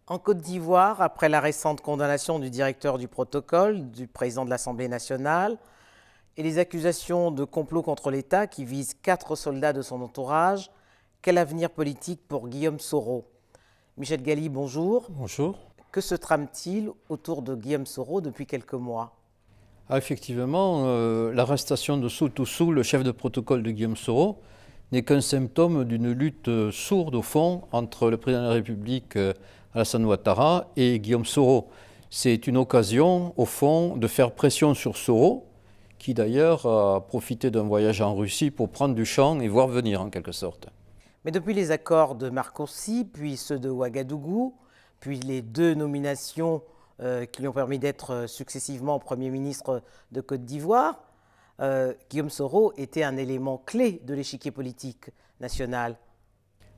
En Côte d'Ivoire, après la récente condamnation du directeur du protocole, du président de l'Assemblée nationale, et les accusations de complot contre l'État qui visent 4 soldats de son entourage, quel avenir politique pour Guillaume Soro? Michel Galli, bonjour. Bonjour. Que se trame-t-il autour de Guillaume Soro depuis quelques mois? Effectivement, l'arrestation de Soutousou, le chef de protocole de Guillaume Soro, n'est qu'un symptôme d'une lutte sourde au fond entre le président de la République Alassane Ouattara et Guillaume Soro. C'est une occasion au fond de faire pression sur Soro, qui d'ailleurs a profité d'un voyage en Russie pour prendre du champ et voir venir en quelque sorte. Mais depuis les accords de Marcoussis, puis ceux de Ouagadougou, puis les 2 nominations qui lui ont permis d'être successivement Premier ministre de Côte d'Ivoire, Guillaume Soro était un élément clé de l'échiquier politique national.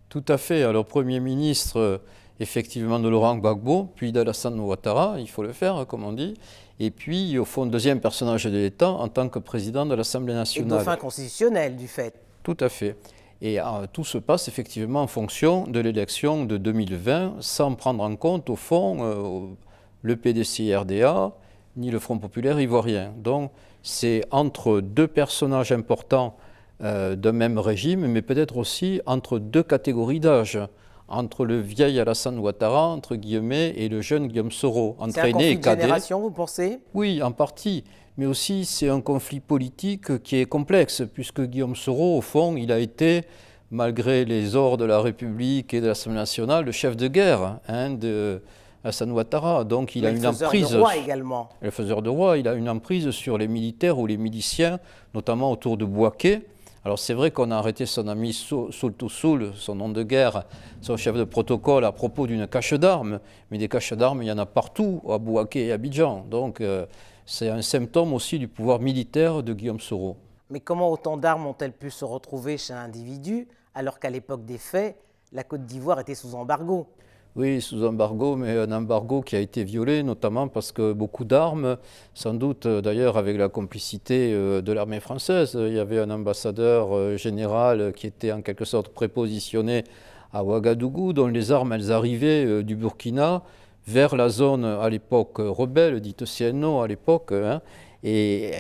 Tout à fait. Alors, Premier ministre, effectivement, de Laurent Gbagbo, puis d'Alassane Ouattara, il faut le faire, comme on dit, et puis, au fond, deuxième personnage de l'État en tant que président de l'Assemblée nationale. Et dauphin constitutionnel, du fait. Tout à fait. Et tout se passe effectivement en fonction de l'élection de 2020, sans prendre en compte, au fond, le PDCI-RDA, ni le Front populaire ivoirien. Donc, c'est entre 2 personnages importants d'un même régime, mais peut-être aussi entre 2 catégories d'âge, entre le vieil Alassane Ouattara, entre guillemets, et le jeune Guillaume Soro, entraîné et cadet. C'est un conflit de génération, vous pensez? Oui, en partie. Mais aussi, c'est un conflit politique qui est complexe, puisque Guillaume Soro, au fond, il a été, malgré les ordres de la République et de l'Assemblée nationale, le chef de guerre de Alassane Ouattara. Donc, il a une emprise. Le faiseur de roi également. Le faiseur de roi, il a une emprise sur les militaires ou les miliciens, notamment autour de Bouaké. Alors, c'est vrai qu'on a arrêté son ami Soutousou, son nom de guerre, son chef de protocole, à propos d'une cache d'armes. Mais des caches d'armes, il y en a partout, à Bouaké et à Abidjan. Donc, c'est un symptôme aussi du pouvoir militaire de Guillaume Soro. Mais comment autant d'armes ont-elles pu se retrouver chez un individu, alors qu'à l'époque des faits, la Côte d'Ivoire était sous embargo? Oui, sous embargo, mais un embargo qui a été violé, notamment parce que beaucoup d'armes, sans doute d'ailleurs avec la complicité de l'armée française, il y avait un ambassadeur général qui était en quelque sorte prépositionné à Ouagadougou, dont les armes, elles arrivaient du Burkina vers la zone à l'époque rebelle, dite CNO à l'époque, et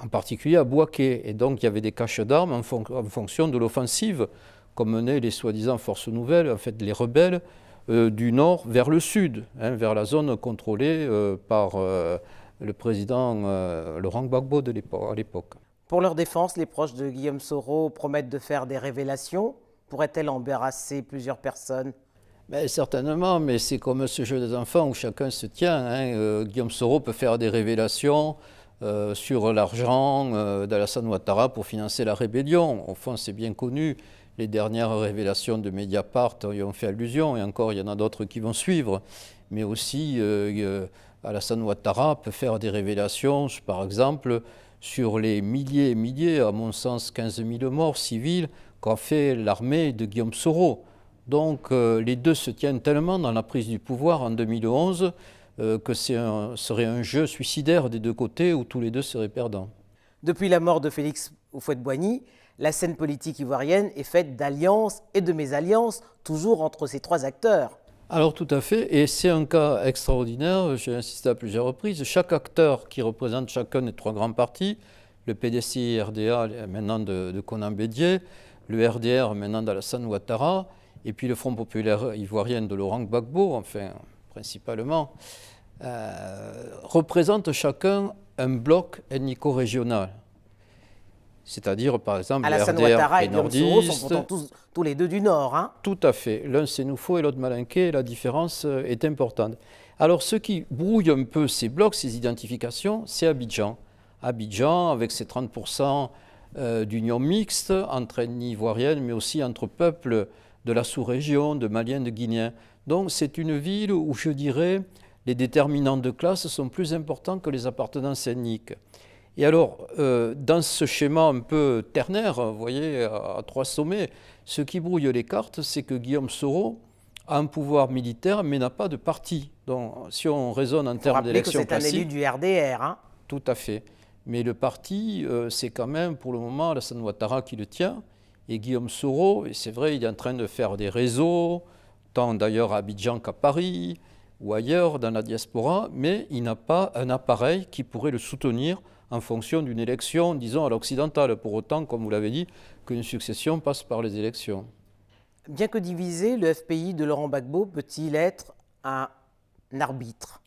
en particulier à Bouaké. Et donc il y avait des caches d'armes en fonction de l'offensive qu'ont mené les soi-disant forces nouvelles, en fait les rebelles, du nord vers le sud, vers la zone contrôlée par le président Laurent Gbagbo à l'époque. Pour leur défense, les proches de Guillaume Soro promettent de faire des révélations. Pourrait-elle embarrasser plusieurs personnes? Certainement, mais c'est comme ce jeu des enfants où chacun se tient. Guillaume Soro peut faire des révélations sur l'argent d'Alassane Ouattara pour financer la rébellion. Au fond, c'est bien connu. Les dernières révélations de Mediapart y ont fait allusion, et encore, il y en a d'autres qui vont suivre. Mais aussi, Alassane Ouattara peut faire des révélations, par exemple, sur les milliers et milliers, à mon sens 15 000 morts civils, qu'a fait l'armée de Guillaume Soro. Donc, les deux se tiennent tellement dans la prise du pouvoir en 2011 que serait un jeu suicidaire des 2 côtés où tous les 2 seraient perdants. Depuis la mort de Félix Houphouët-Boigny, la scène politique ivoirienne est faite d'alliances et de mésalliances, toujours entre ces 3 acteurs. Alors tout à fait, et c'est un cas extraordinaire, j'ai insisté à plusieurs reprises. Chaque acteur qui représente chacun des 3 grands partis, le PDCI-RDA maintenant de Konan Bédié, le RDR maintenant d'Alassane Ouattara, et puis le Front populaire ivoirien de Laurent Gbagbo, enfin principalement, représentent chacun un bloc ethnico-régional. C'est-à-dire, par exemple, Alassane Ouattara et Guillaume Soro sont pourtant tous les 2 du Nord. Tout à fait. L'un Sénoufo et l'autre Malinké, la différence est importante. Alors, ce qui brouille un peu ces blocs, ces identifications, c'est Abidjan. Abidjan, avec ses 30% d'union mixte entre ethnies ivoiriennes, mais aussi entre peuples de la sous-région, de Maliens, de Guinéens. Donc, c'est une ville où, je dirais, les déterminants de classe sont plus importants que les appartenances ethniques. Et alors, dans ce schéma un peu ternaire, vous voyez, à 3 sommets, ce qui brouille les cartes, c'est que Guillaume Soro a un pouvoir militaire, mais n'a pas de parti. Donc, si on raisonne en termes d'élection classique... C'est un élu du RDR. Tout à fait. Mais le parti, c'est quand même, pour le moment, Alassane Ouattara qui le tient. Et Guillaume Soro, et c'est vrai, il est en train de faire des réseaux, autant d'ailleurs à Abidjan qu'à Paris ou ailleurs dans la diaspora, mais il n'a pas un appareil qui pourrait le soutenir en fonction d'une élection, disons, à l'occidentale, pour autant, comme vous l'avez dit, qu'une succession passe par les élections. Bien que divisé, le FPI de Laurent Gbagbo peut-il être un arbitre?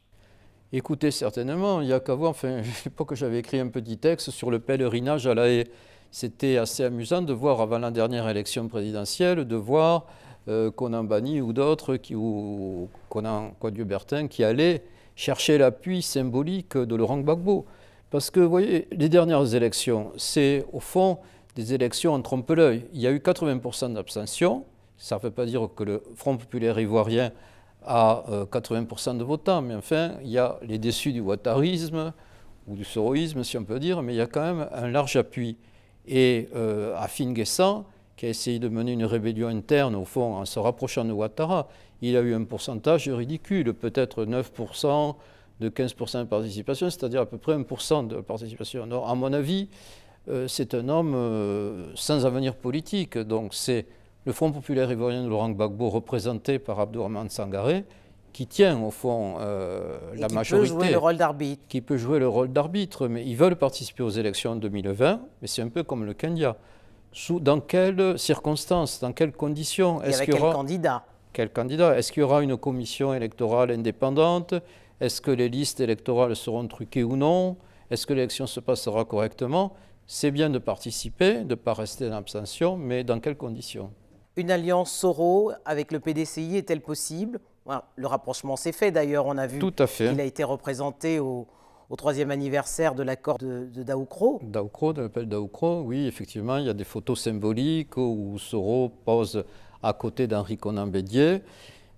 Écoutez, certainement, il n'y a qu'à voir, enfin, à l'époque j'avais écrit un petit texte sur le pèlerinage à La Haye. C'était assez amusant de voir, avant la dernière élection présidentielle, de voir Conan Banny ou d'autres, ou Conan Coadjou-Bertin, qui allaient chercher l'appui symbolique de Laurent Gbagbo. Parce que, vous voyez, les dernières élections, c'est au fond des élections en trompe-l'œil. Il y a eu 80% d'abstention. Ça ne veut pas dire que le Front populaire ivoirien a 80% de votants, mais enfin, il y a les déçus du ouattarisme, ou du soroïsme, si on peut dire, mais il y a quand même un large appui. Et Afin Guessan, qui a essayé de mener une rébellion interne, au fond, en se rapprochant de Ouattara, il a eu un pourcentage ridicule, peut-être 9%, de 15% de participation, c'est-à-dire à peu près 1% de participation. Alors, à mon avis, c'est un homme sans avenir politique. Donc, c'est le Front populaire ivoirien de Laurent Gbagbo, représenté par Abdourahmane Sangaré, qui tient, au fond, la majorité. Qui peut jouer le rôle d'arbitre. Qui peut jouer le rôle d'arbitre, mais ils veulent participer aux élections en 2020, mais c'est un peu comme le Kenya. Dans quelles circonstances, dans quelles conditions? Et avec quel candidat? Quel candidat? Est-ce qu'il y aura une commission électorale indépendante? Est-ce que les listes électorales seront truquées ou non? Est-ce que l'élection se passera correctement? C'est bien de participer, de ne pas rester en abstention, mais dans quelles conditions? Une alliance Soro avec le PDCI est-elle possible? Le rapprochement s'est fait d'ailleurs, on a vu qu'il a été représenté au 3e anniversaire de l'accord de Daoukro. Daoukro, de l'appel Daoukro, oui, effectivement, il y a des photos symboliques où Soro pose à côté d'Henri Konan Bédié.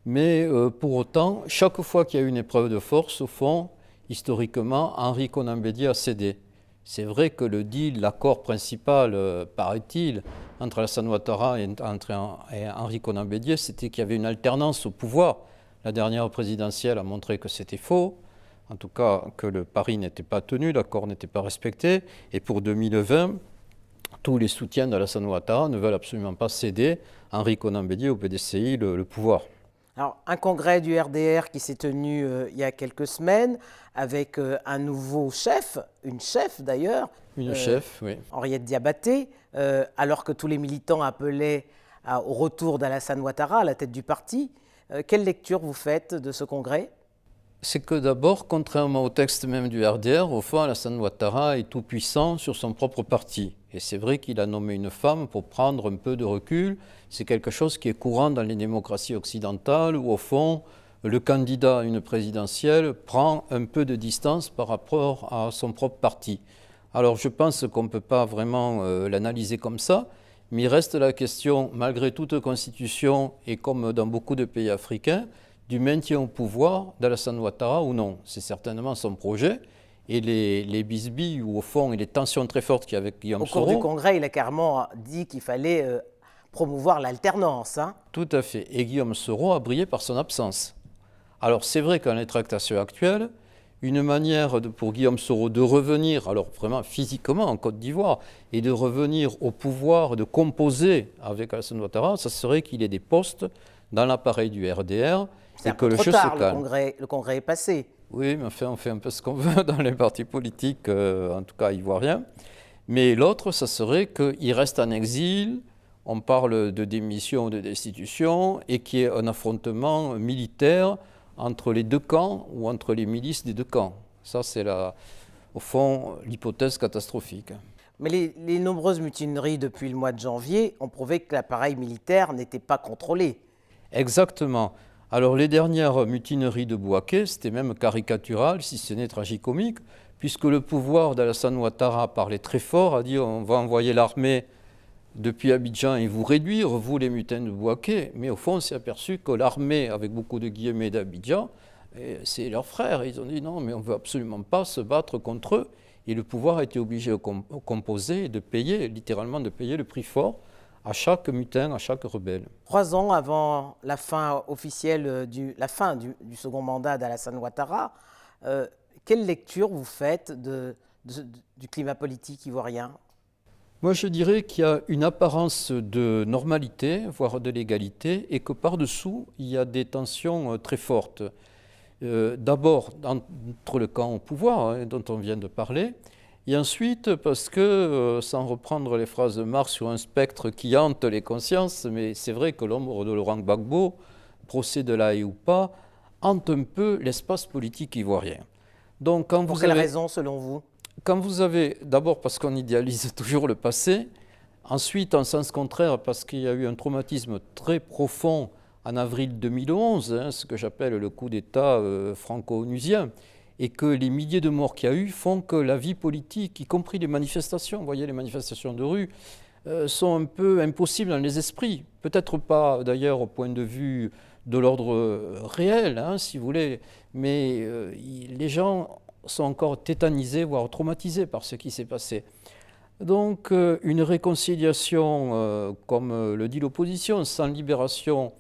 Mais pour autant, chaque fois qu'il y a eu une épreuve de force, au fond, historiquement, Henri Konan Bédié a cédé. C'est vrai que le deal, l'accord principal, paraît-il, entre Alassane Ouattara et Henri Konan Bédié, c'était qu'il y avait une alternance au pouvoir. La dernière présidentielle a montré que c'était faux, en tout cas que le pari n'était pas tenu, l'accord n'était pas respecté. Et pour 2020, tous les soutiens d'Alassane Ouattara ne veulent absolument pas céder Henri Konan Bédié au PDCI le pouvoir. Alors, un congrès du RDR qui s'est tenu il y a quelques semaines avec un nouveau chef, une chef d'ailleurs. Une chef, oui. Henriette Diabaté, alors que tous les militants appelaient au retour d'Alassane Ouattara à la tête du parti. Quelle lecture vous faites de ce congrès? C'est que d'abord, contrairement au texte même du RDR, au fond, Alassane Ouattara est tout puissant sur son propre parti. Et c'est vrai qu'il a nommé une femme pour prendre un peu de recul. C'est quelque chose qui est courant dans les démocraties occidentales où, au fond, le candidat à une présidentielle prend un peu de distance par rapport à son propre parti. Alors je pense qu'on ne peut pas vraiment l'analyser comme ça, mais il reste la question, malgré toute constitution et comme dans beaucoup de pays africains, du maintien au pouvoir d'Alassane Ouattara ou non. C'est certainement son projet. Et les bisbilles, ou au fond, et les tensions très fortes qu'il y a avec Guillaume Soro. Au cours du congrès, il a carrément dit qu'il fallait promouvoir l'alternance. Tout à fait. Et Guillaume Soro a brillé par son absence. Alors c'est vrai qu'en les tractations actuelles, une manière pour Guillaume Soro de revenir, alors vraiment physiquement en Côte d'Ivoire, et de revenir au pouvoir, de composer avec Alassane Ouattara, ça serait qu'il ait des postes dans l'appareil du RDR. C'est un peu trop tard, le congrès est passé. Oui, mais enfin, on fait un peu ce qu'on veut dans les partis politiques, en tout cas ivoiriens. Mais l'autre, ça serait qu'il reste en exil, on parle de démission ou de destitution, et qu'il y ait un affrontement militaire entre les deux camps ou entre les milices des deux camps. Ça, c'est au fond l'hypothèse catastrophique. Mais les nombreuses mutineries depuis le mois de janvier ont prouvé que l'appareil militaire n'était pas contrôlé. Exactement. Alors les dernières mutineries de Bouaké, c'était même caricatural, si ce n'est tragicomique, puisque le pouvoir d'Alassane Ouattara parlait très fort, a dit on va envoyer l'armée depuis Abidjan et vous réduire, vous les mutins de Bouaké. Mais au fond, on s'est aperçu que l'armée, avec beaucoup de guillemets d'Abidjan, c'est leurs frères. Ils ont dit non, mais on ne veut absolument pas se battre contre eux. Et le pouvoir a été obligé de composer et de payer, littéralement de payer le prix fort à chaque mutin, à chaque rebelle. 3 ans avant la fin officielle du second mandat d'Alassane Ouattara, quelle lecture vous faites du climat politique ivoirien? Moi, je dirais qu'il y a une apparence de normalité, voire de légalité, et que par-dessous, il y a des tensions très fortes. D'abord, entre le camp au pouvoir, hein, dont on vient de parler, et ensuite parce que, sans reprendre les phrases de Marx sur un spectre qui hante les consciences, mais c'est vrai que l'ombre de Laurent Gbagbo, procès de La Haye ou pas, hante un peu l'espace politique ivoirien. Donc, Pour quelle raison, selon vous? Quand vous avez, d'abord parce qu'on idéalise toujours le passé, ensuite en sens contraire parce qu'il y a eu un traumatisme très profond en avril 2011, hein, ce que j'appelle le coup d'État franco-onusien, et que les milliers de morts qu'il y a eu font que la vie politique, y compris les manifestations, vous voyez les manifestations de rue, sont un peu impossibles dans les esprits. Peut-être pas d'ailleurs au point de vue de l'ordre réel, hein, si vous voulez, mais les gens sont encore tétanisés, voire traumatisés par ce qui s'est passé. Donc une réconciliation, comme le dit l'opposition, sans libération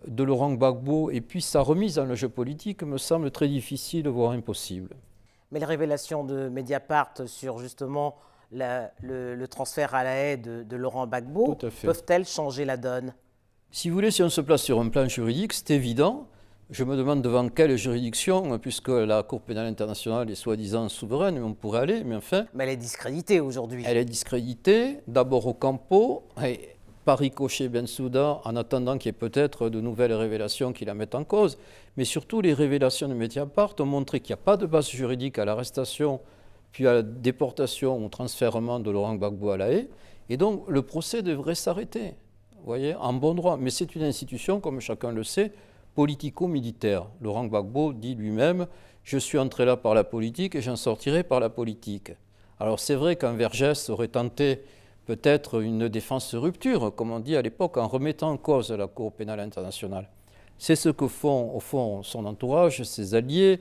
de Laurent Gbagbo et puis sa remise dans le jeu politique me semble très difficile, voire impossible. Mais les révélations de Mediapart sur justement le transfert à La Haye de Laurent Gbagbo peuvent-elles changer la donne? Si vous voulez, si on se place sur un plan juridique, c'est évident. Je me demande devant quelle juridiction, puisque la Cour pénale internationale est soi-disant souveraine, on pourrait aller, mais enfin... Mais elle est discréditée aujourd'hui. Elle est discréditée, d'abord au Campo, et par ricochet Bensouda, en attendant qu'il y ait peut-être de nouvelles révélations qui la mettent en cause. Mais surtout, les révélations de Mediapart ont montré qu'il n'y a pas de base juridique à l'arrestation, puis à la déportation ou transfèrement de Laurent Gbagbo à La Haye. Et donc, le procès devrait s'arrêter, vous voyez, en bon droit. Mais c'est une institution, comme chacun le sait, politico-militaire. Laurent Gbagbo dit lui-même « Je suis entré là par la politique et j'en sortirai par la politique ». Alors c'est vrai qu'un Vergès aurait tenté peut-être une défense de rupture, comme on dit à l'époque, en remettant en cause la Cour pénale internationale. C'est ce que font, au fond, son entourage, ses alliés,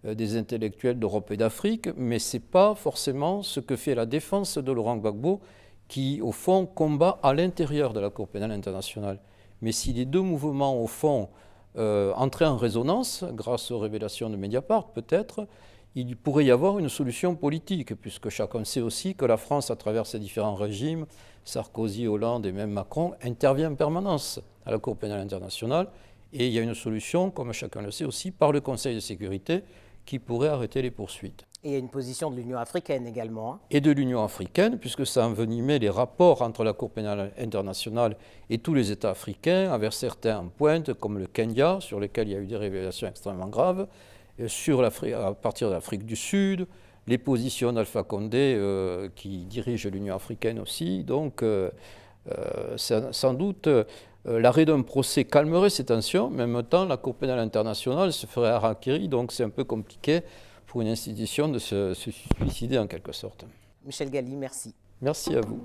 des intellectuels d'Europe et d'Afrique, mais ce n'est pas forcément ce que fait la défense de Laurent Gbagbo, qui, au fond, combat à l'intérieur de la Cour pénale internationale. Mais si les deux mouvements, au fond, entraient en résonance, grâce aux révélations de Mediapart peut-être, il pourrait y avoir une solution politique, puisque chacun sait aussi que la France, à travers ses différents régimes, Sarkozy, Hollande et même Macron, intervient en permanence à la Cour pénale internationale. Et il y a une solution, comme chacun le sait aussi, par le Conseil de sécurité, qui pourrait arrêter les poursuites. Et il y a une position de l'Union africaine également. Hein. Et de l'Union africaine, puisque ça envenimait les rapports entre la Cour pénale internationale et tous les États africains, avec certains en pointe, comme le Kenya, sur lequel il y a eu des révélations extrêmement graves, à partir de l'Afrique du Sud, les positions d'Alpha Condé, qui dirige l'Union africaine aussi. Donc, sans doute, l'arrêt d'un procès calmerait ces tensions, mais en même temps, la Cour pénale internationale se ferait harakiri, donc c'est un peu compliqué pour une institution de se suicider en quelque sorte. Michel Galli, merci. Merci à vous.